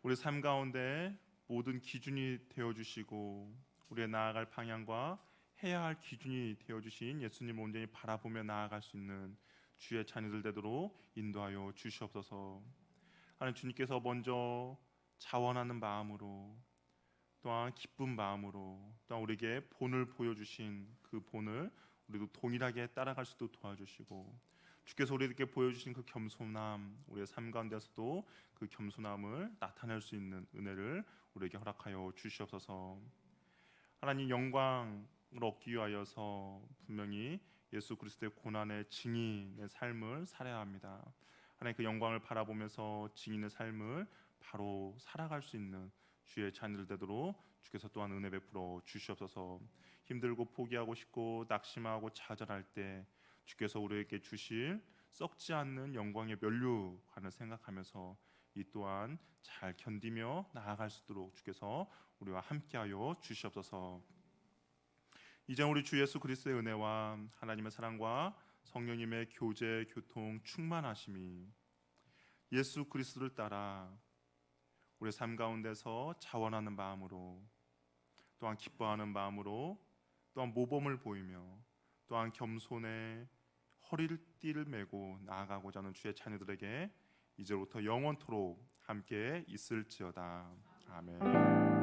[SPEAKER 3] 우리 삶 가운데 모든 기준이 되어주시고 우리의 나아갈 방향과 해야 할 기준이 되어주신 예수님을 온전히 바라보며 나아갈 수 있는 주의 자녀들 되도록 인도하여 주시옵소서. 하나님, 주님께서 먼저 자원하는 마음으로 또한 기쁜 마음으로 또한 우리에게 본을 보여주신 그 본을 우리도 동일하게 따라갈 수도 도와주시고, 주께서 우리에게 보여주신 그 겸손함, 우리의 삶 가운데서도 그 겸손함을 나타낼 수 있는 은혜를 우리에게 허락하여 주시옵소서. 하나님, 영광을 얻기 위하여서 분명히 예수 그리스도의 고난의 증인의 삶을 살아야 합니다. 하나님, 그 영광을 바라보면서 증인의 삶을 바로 살아갈 수 있는 주의 자녀들 되도록 주께서 또한 은혜 베풀어 주시옵소서. 힘들고 포기하고 싶고 낙심하고 좌절할 때 주께서 우리에게 주실 썩지 않는 영광의 면류관을 생각하면서 이 또한 잘 견디며 나아갈 수 있도록 주께서 우리와 함께하여 주시옵소서. 이제 우리 주 예수 그리스도의 은혜와 하나님의 사랑과 성령님의 교제, 교통, 충만하심이 예수 그리스도를 따라 우리 삶 가운데서 자원하는 마음으로 또한 기뻐하는 마음으로 또한 모범을 보이며 또한 겸손의 허리띠를 메고 나아가고자 하는 주의 자녀들에게 이제부터 영원토록 함께 있을지어다. 아멘.